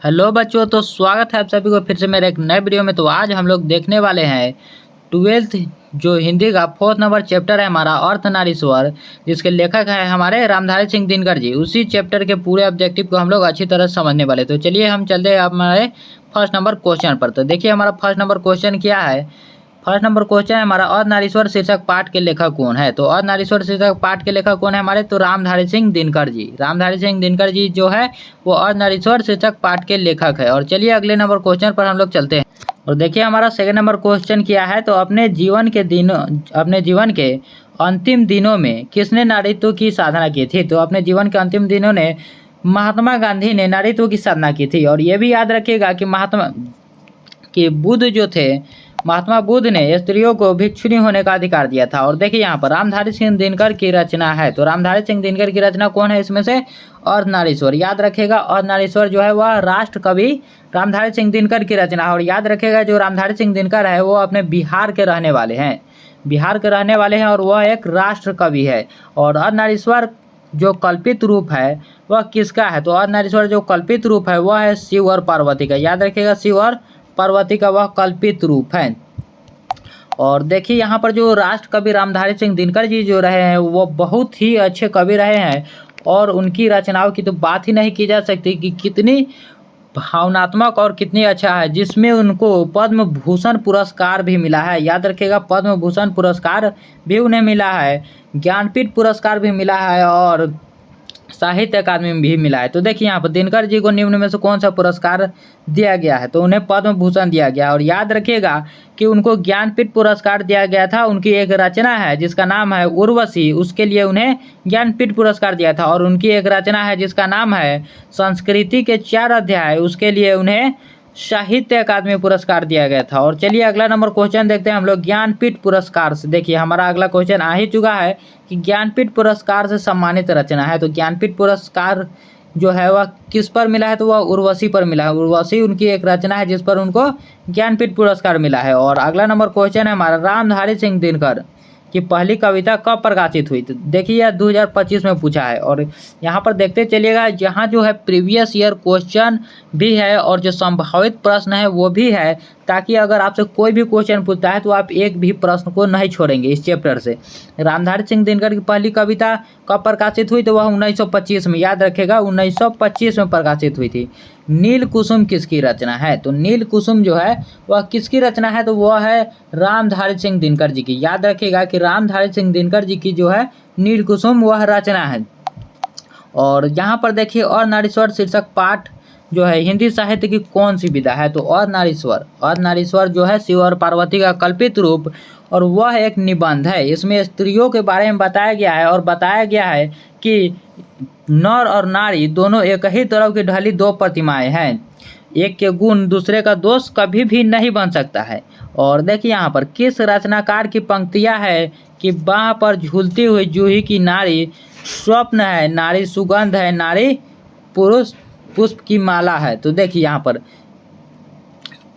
Hello बच्चों, तो स्वागत है आप सभी को फिर से मेरे एक नए वीडियो में। तो आज हम लोग देखने वाले हैं ट्वेल्थ जो हिंदी का 4th नंबर चैप्टर है हमारा अर्धनारीश्वर, जिसके लेखक हैं हमारे रामधारी सिंह दिनकर जी। उसी चैप्टर के पूरे ऑब्जेक्टिव को हम लोग अच्छी तरह समझने वाले। तो चलिए हम चलते हैं हमारे फर्स्ट नंबर क्वेश्चन पर। तो देखिए हमारा फर्स्ट नंबर क्वेश्चन क्या है। फर्स्ट नंबर क्वेश्चन है हमारा अर्धनारीश्वर शीर्षक पाठ के लेखक कौन है। तो अर्धनारीश्वर शीर्षक पाठ के लेखक कौन है हमारे, तो रामधारी सिंह दिनकर जी। रामधारी सिंह दिनकर जी जो है वो अर्धनारीश्वर शीर्षक पाठ के लेखक है। और चलिए अगले नंबर क्वेश्चन पर हम लोग चलते हैं। और देखिए हमारा सेकंड नंबर क्वेश्चन क्या है। तो अपने जीवन के अंतिम दिनों में किसने नारीत्व की साधना की थी। तो अपने जीवन के अंतिम दिनों ने महात्मा गांधी ने नारीत्व की साधना की थी। और ये भी याद रखिएगा कि महात्मा बुद्ध ने स्त्रियों को भिक्षुणी होने का अधिकार दिया था। और देखिए यहाँ पर रामधारी सिंह दिनकर की रचना है। तो रामधारी सिंह दिनकर की रचना कौन है इसमें से, अर्धनारीश्वर। याद रखेगा अर्धनारीश्वर जो है वह राष्ट्र कवि रामधारी सिंह दिनकर की रचना है। और याद रखेगा जो रामधारी सिंह दिनकर है वो अपने बिहार के रहने वाले हैं, और वह एक राष्ट्र कवि है। और अर्धनारीश्वर जो कल्पित रूप है वह किसका है। तो अर्धनारीश्वर जो कल्पित रूप है वह है शिव और पार्वती का। याद रखिएगा शिव और पार्वती का वह कल्पित रूप है। और देखिए यहाँ पर जो राष्ट्र कवि रामधारी सिंह दिनकर जी जो रहे हैं वो बहुत ही अच्छे कवि रहे हैं। और उनकी रचनाओं की तो बात ही नहीं की जा सकती कि कितनी भावनात्मक और कितनी अच्छा है, जिसमें उनको पद्म भूषण पुरस्कार भी मिला है। याद रखिएगा पद्म भूषण पुरस्कार भी उन्हें मिला है, ज्ञानपीठ पुरस्कार भी मिला है और साहित्य अकादमी में भी मिला है। तो देखिए यहाँ पर दिनकर जी को निम्न में से कौन सा पुरस्कार दिया गया है, तो उन्हें पद्म भूषण दिया गया। और याद रखिएगा कि उनको ज्ञानपीठ पुरस्कार दिया गया था। उनकी एक रचना है जिसका नाम है उर्वशी, उसके लिए उन्हें ज्ञानपीठ पुरस्कार दिया था। और उनकी एक रचना है जिसका नाम है संस्कृति के 4 अध्याय, उसके लिए उन्हें साहित्य अकादमी पुरस्कार दिया गया था। और चलिए अगला नंबर क्वेश्चन देखते हैं हम लोग ज्ञानपीठ पुरस्कार से। देखिए हमारा अगला क्वेश्चन आ ही चुका है कि ज्ञानपीठ पुरस्कार से सम्मानित रचना है। तो ज्ञानपीठ पुरस्कार जो है वह किस पर मिला है, तो वह उर्वशी पर मिला है। उर्वशी उनकी एक रचना है जिस पर उनको ज्ञानपीठ पुरस्कार मिला है। और अगला नंबर क्वेश्चन है हमारा रामधारी सिंह दिनकर की पहली कविता कब प्रकाशित हुई। तो देखिए यह 2025 में पूछा है। और यहाँ पर देखते चलिएगा, यहाँ जो है प्रीवियस ईयर क्वेश्चन भी है और जो संभावित प्रश्न है वो भी है, ताकि अगर आपसे कोई भी क्वेश्चन पूछता है तो आप एक भी प्रश्न को नहीं छोड़ेंगे इस चैप्टर से। रामधारी सिंह दिनकर की पहली कविता कब प्रकाशित हुई, तो वह 1925 में। याद रखेगा 1925 में प्रकाशित हुई थी। नील कुसुम किसकी रचना है। तो नील कुसुम जो है वह किसकी रचना है, तो वह है रामधारी सिंह दिनकर जी की। याद रखिएगा कि रामधारी सिंह दिनकर जी की जो है नील कुसुम वह रचना है। और यहाँ पर देखिए अर्धनारीश्वर शीर्षक पाठ जो है हिंदी साहित्य की कौन सी विधा है। तो अर्धनारीश्वर जो है शिव और पार्वती का कल्पित रूप, और वह एक निबंध है। इसमें स्त्रियों के बारे में बताया गया है और बताया गया है कि नर और नारी दोनों एक ही तरह की ढली 2 प्रतिमाएं हैं, एक के गुण दूसरे का दोष कभी भी नहीं बन सकता है। और देखिए यहाँ पर किस रचनाकार की पंक्तियाँ है कि बाह पर झूलती हुई जूही की नारी स्वप्न है, नारी सुगंध है, नारी पुरुष पुष्प की माला है। तो देखिए यहाँ पर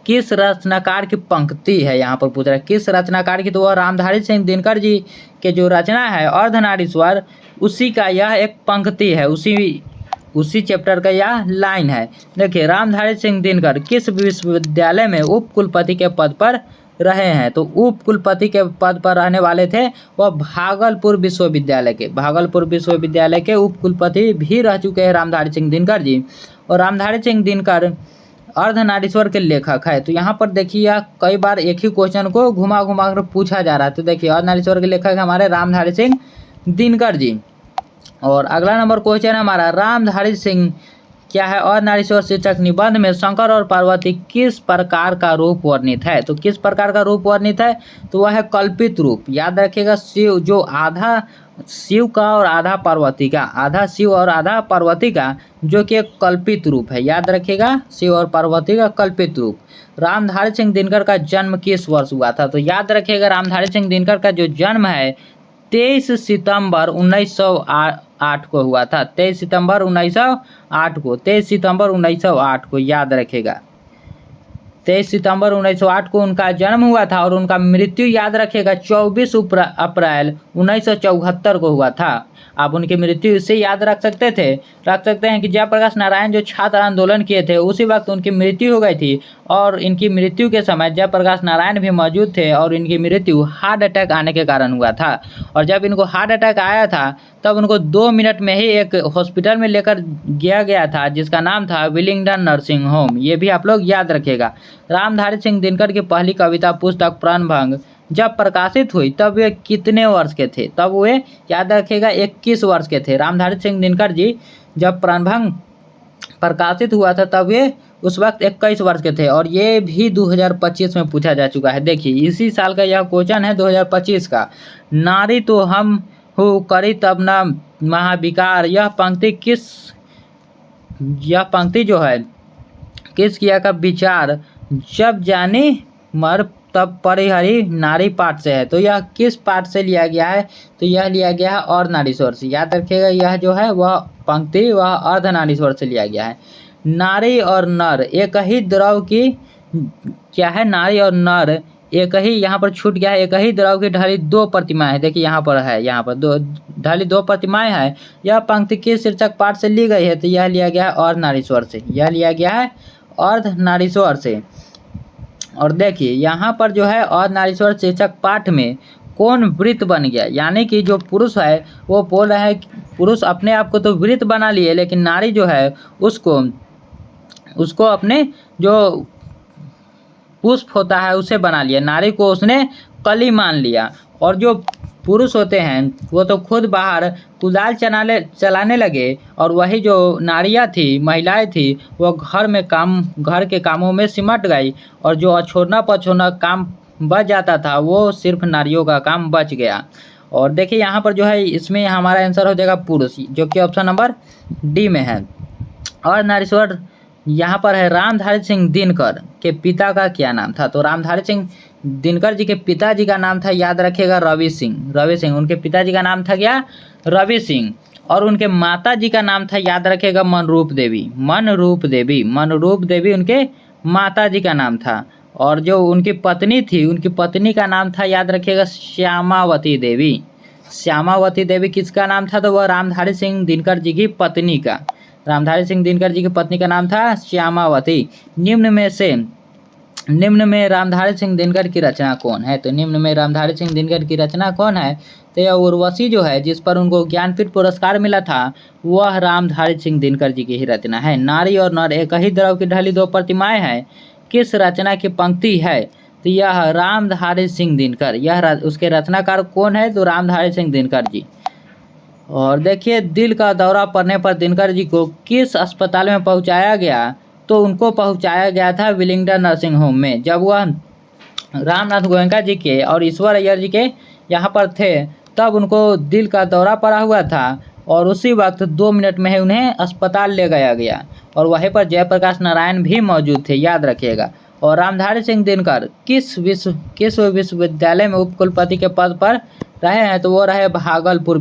किस रचनाकार की पंक्ति है, यहाँ पर पूछ रहा है किस रचनाकार की, तो वह रामधारी सिंह दिनकर जी के जो रचना है अर्धनारीश्वर, उसी का यह एक पंक्ति है, उसी चैप्टर का यह लाइन है। देखिए रामधारी सिंह दिनकर किस विश्वविद्यालय में उप कुलपति के पद पर रहे हैं। तो उप कुलपति के पद पर रहने वाले थे वह भागलपुर विश्वविद्यालय के उप कुलपति भी रह चुके हैं रामधारी सिंह दिनकर जी। और रामधारी सिंह दिनकर अर्धनारीश्वर के लेखक है। तो यहाँ पर देखिए कई बार एक ही क्वेश्चन को घुमा घुमा कर पूछा जा रहा है। तो देखिए अर्धनारीश्वर के लेखक हमारे रामधारी सिंह दिनकर जी। और अगला नंबर क्वेश्चन है हमारा रामधारी सिंह क्या है अर्धनारीश्वर शीर्षक निबंध में शंकर और पार्वती किस प्रकार का रूप वर्णित है। तो किस प्रकार का रूप वर्णित है, तो वह है कल्पित रूप। याद रखिएगा शिव जो आधा शिव का और आधा पार्वती का, आधा शिव और आधा पार्वती का, जो कि एक कल्पित रूप है। याद रखिएगा शिव और पार्वती का कल्पित रूप। रामधारी सिंह दिनकर का जन्म किस वर्ष हुआ था। तो याद रखिएगा रामधारी सिंह दिनकर का जो जन्म है 23 सितंबर 1908 को हुआ था। 23 सितंबर 1908 को याद रखेगा। 23 सितंबर 1908 को उनका जन्म हुआ था और उनका मृत्यु याद रखिएगा 24 अप्रैल 1974 को हुआ था। आप उनकी मृत्यु इससे याद रख सकते हैं कि जयप्रकाश नारायण जो छात्र आंदोलन किए थे उसी वक्त उनकी मृत्यु हो गई थी और इनकी मृत्यु के समय जयप्रकाश नारायण भी मौजूद थे और इनकी मृत्यु हार्ट अटैक आने के कारण हुआ था। और जब इनको हार्ट अटैक आया था तब उनको 2 मिनट में ही एक हॉस्पिटल में लेकर गया था जिसका नाम था विलिंगडन नर्सिंग होम। ये भी आप लोग याद रखिएगा। रामधारी सिंह दिनकर की पहली कविता पुस्तक प्रणभंग जब प्रकाशित हुई तब वे कितने वर्ष के थे? तब वे याद रखिएगा 21 वर्ष के थे। रामधारी सिंह दिनकर जी जब प्रणभंग प्रकाशित हुआ था तब वे उस वक्त 21 वर्ष के थे और ये भी 2025 में पूछा जा चुका है। देखिए इसी साल का यह क्वेश्चन है 2025 का। नारी तो हम हो करी तब न महाविकार, यह पंक्ति जो है किस किया का विचार, जब जानी मर तब परिहरी नारी पाठ से है। तो यह किस पाठ से लिया गया है? तो यह लिया गया है अर्धनारीश्वर से। याद रखिएगा यह जो है वह पंक्ति वह अर्धनारीश्वर से लिया गया है। नारी और नर एक ही द्रव की क्या है? नारी और नर एक ही, यहाँ पर छूट गया है, एक ही द्रव की ढली 2 प्रतिमाएं है। देखिए यहाँ पर है, यहाँ पर ढली 2 प्रतिमाएं हैं। यह पंक्ति किस शीर्षक पाठ से ली गई है? तो यह लिया गया है अर्धनारीश्वर से। यह लिया गया है अर्धनारीश्वर से। और देखिए यहाँ पर जो है अर्धनारीश्वर शीर्षक पाठ में कौन वृत्त बन गया, यानी कि जो पुरुष है वो बोल रहा है पुरुष अपने आप को तो वृत्त बना लिए लेकिन नारी जो है उसको अपने जो पुष्प होता है उसे बना लिया। नारी को उसने कली मान लिया और जो पुरुष होते हैं वो तो खुद बाहर कुदाल चलाने लगे और वही जो नारियां थी, महिलाएं थी, वो घर के कामों में सिमट गई और जो अछोड़ना पछोड़ना काम बच जाता था वो सिर्फ नारियों का काम बच गया। और देखिए यहाँ पर जो है इसमें हमारा आंसर हो जाएगा पुरुष, जो कि ऑप्शन नंबर डी में है। और नारीश्वर यहाँ पर है रामधारी सिंह दिनकर के पिता का क्या नाम था? तो रामधारी सिंह दिनकर जी के पिताजी का नाम था, याद रखिएगा, रवि सिंह। उनके पिताजी का नाम था क्या? रवि सिंह। और उनके माता जी का नाम था, याद रखिएगा, मनरूप देवी उनके माता जी का नाम था। और जो उनकी पत्नी थी उनकी पत्नी का नाम था, याद रखिएगा, श्यामावती देवी किसका नाम था? तो वह रामधारी सिंह दिनकर जी की पत्नी का, रामधारी सिंह दिनकर जी की पत्नी का नाम था श्यामावती। निम्न में रामधारी सिंह दिनकर की रचना कौन है? तो निम्न में रामधारी सिंह दिनकर की रचना कौन है? तो यह उर्वशी जो है जिस पर उनको ज्ञानपीठ पुरस्कार मिला था वह रामधारी सिंह दिनकर जी की ही रचना है। नारी और नर एक ही द्रव की ढली 2 प्रतिमाएं हैं किस रचना की पंक्ति है? तो यह रामधारी सिंह दिनकर, यह उसके रचनाकार कौन है? तो रामधारी सिंह दिनकर जी। और देखिए दिल का दौरा पड़ने पर दिनकर जी को किस अस्पताल में पहुंचाया गया? तो उनको पहुंचाया गया था विलिंगडन नर्सिंग होम में। जब वह रामनाथ गोयनका जी के और ईश्वर अय्यर जी के यहाँ पर थे तब उनको दिल का दौरा पड़ा हुआ था और उसी वक्त 2 मिनट में ही उन्हें अस्पताल ले गया और वहीं पर जयप्रकाश नारायण भी मौजूद थे, याद रखिएगा। और रामधारी सिंह दिनकर किस विश्वविद्यालय में उपकुलपति के पद पर रहे हैं? तो वो रहे भागलपुर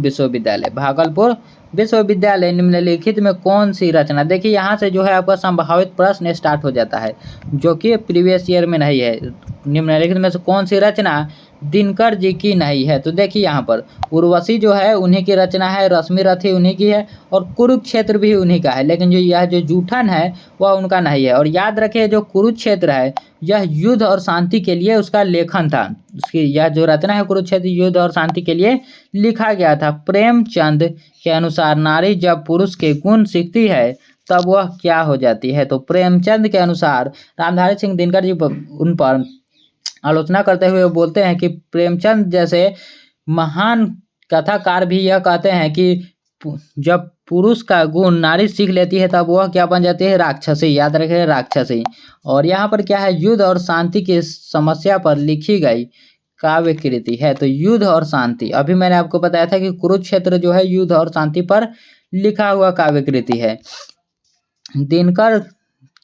विश्वविद्यालय। निम्नलिखित में कौन सी रचना, देखिए यहाँ से जो है आपका संभावित प्रश्न स्टार्ट हो जाता है जो कि प्रीवियस ईयर में नहीं है। निम्नलिखित में से कौन सी रचना दिनकर जी की नहीं है? तो देखिए यहाँ पर उर्वशी जो है उन्हीं की रचना है, रश्मि रथी उन्हीं की है और कुरुक्षेत्र भी उन्हीं का है, लेकिन जो जूठन है वह उनका नहीं है। और याद रखिए जो कुरुक्षेत्र है यह युद्ध और शांति के लिए उसका लेखन था। उसकी यह जो रचना है कुरुक्षेत्र युद्ध और शांति के लिए लिखा गया था। प्रेमचंद के अनुसार नारी जब पुरुष के गुण सीखती है तब वह क्या हो जाती है? तो प्रेमचंद के अनुसार रामधारी सिंह दिनकर जी उन पर आलोचना करते हुए बोलते हैं कि प्रेमचंद जैसे महान कथाकार भी यह कहते हैं कि जब पुरुष का गुण नारी सीख लेती है तब वह क्या बन जाती है? राक्षसी। याद रखिए राक्षसी। और यहाँ पर क्या है? युद्ध और शांति की समस्या पर लिखी गई काव्य कृति है। तो युद्ध और शांति, अभी मैंने आपको बताया था कि कुरुक्षेत्र जो है युद्ध और शांति पर लिखा हुआ काव्य कृति है। दिनकर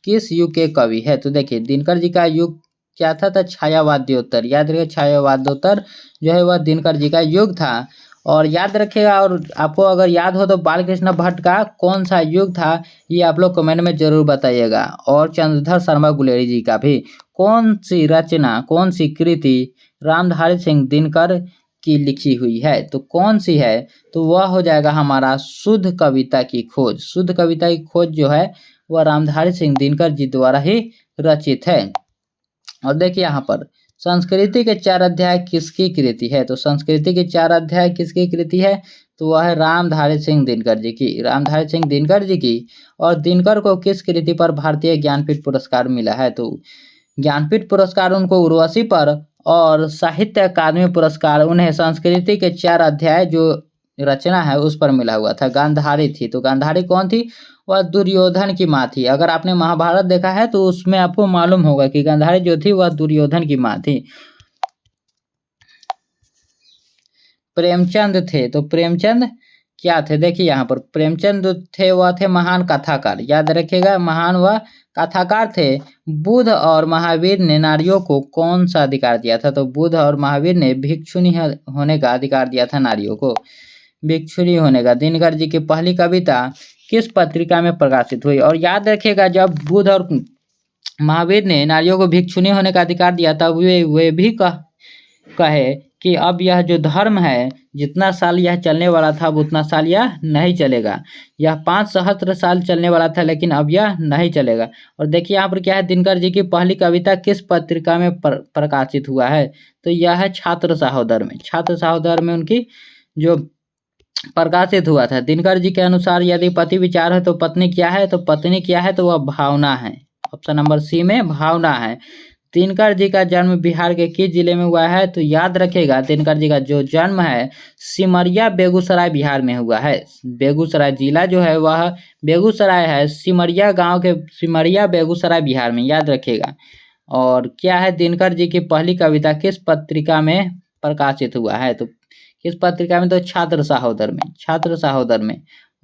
किस युग के कवि है? तो देखिए दिनकर जी का युग क्या था? तो छायावाद्योत्तर। याद रखिए छायावाद्योत्तर जो है वह दिनकर जी का युग था। और याद रखिएगा, और आपको अगर याद हो तो बालकृष्ण भट्ट का कौन सा युग था, ये आप लोग कमेंट में जरूर बताइएगा। और चंद्रधर शर्मा गुलेरी जी का भी कौन सी रचना, कौन सी कृति रामधारी सिंह दिनकर की लिखी हुई है, तो कौन सी है, तो वह हो जाएगा हमारा शुद्ध कविता की खोज। शुद्ध कविता की खोज जो है वह रामधारी सिंह दिनकर जी द्वारा ही रचित है। और देखिए यहाँ पर संस्कृति के 4 अध्याय किसकी कृति है, तो संस्कृति के 4 अध्याय किसकी कृति है, तो वह है रामधारी सिंह दिनकर जी की, रामधारी सिंह दिनकर जी की। और दिनकर को किस कृति पर भारतीय ज्ञानपीठ पुरस्कार मिला है, तो ज्ञानपीठ पुरस्कार उनको उर्वशी पर, और साहित्य अकादमी पुरस्कार उन्हें संस्कृति के 4 अध्याय जो रचना है उस पर मिला हुआ था। गांधारी थी, तो गांधारी कौन थी, वह दुर्योधन की माँ थी। अगर आपने महाभारत देखा है तो उसमें आपको मालूम होगा कि गांधारी जो थी वह दुर्योधन की माँ थी। प्रेमचंद थे, तो प्रेमचंद क्या थे, देखिए यहाँ पर प्रेमचंद थे वह थे महान कथाकार, याद रखिएगा, महान वह कथाकार थे। बुद्ध और महावीर ने नारियों को कौन सा अधिकार दिया था, तो बुद्ध और महावीर ने भिक्षुणी होने का अधिकार दिया था नारियों को, भिक्षुणी होने का। दिनकर जी की पहली कविता किस पत्रिका में प्रकाशित हुई, और याद रखिएगा जब बुद्ध और महावीर ने नारियों को भिक्षुणी होने का अधिकार दिया था, वे भी कहे कि अब यह जो धर्म है जितना साल यह चलने वाला था उतना साल यह नहीं चलेगा, यह 5 सहस्त्र साल चलने वाला था लेकिन अब यह नहीं चलेगा। और देखिए यहाँ पर क्या है, दिनकर जी की पहली कविता किस पत्रिका में प्रकाशित हुआ है, तो यह है छात्र सहोदर में, छात्र सहोदर में उनकी जो प्रकाशित हुआ था। दिनकर जी के अनुसार यदि पति विचार है तो पत्नी क्या है, तो पत्नी क्या है, तो वह भावना है। ऑप्शन नंबर सी में भावना है। दिनकर जी का जन्म बिहार के किस जिले में हुआ है, तो याद रखिएगा दिनकर जी का जो जन्म है सिमरिया बेगूसराय बिहार में हुआ है। बेगूसराय जिला जो है वह बेगूसराय है, सिमरिया गांव के सिमरिया बेगूसराय बिहार में, याद रखिएगा। और क्या है, दिनकर जी की पहली कविता किस पत्रिका में प्रकाशित हुआ है, तो किस पत्रिका में, तो छात्र सहोदर में, छात्र सहोदर में।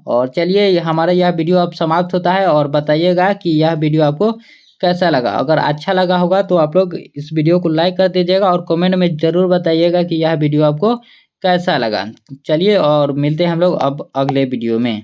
और चलिए हमारा यह वीडियो अब समाप्त होता है, और बताइएगा कि यह वीडियो आपको कैसा लगा। अगर अच्छा लगा होगा तो आप लोग इस वीडियो को लाइक कर दीजिएगा, और कमेंट में ज़रूर बताइएगा कि यह वीडियो आपको कैसा लगा। चलिए और मिलते हैं हम लोग अब अगले वीडियो में।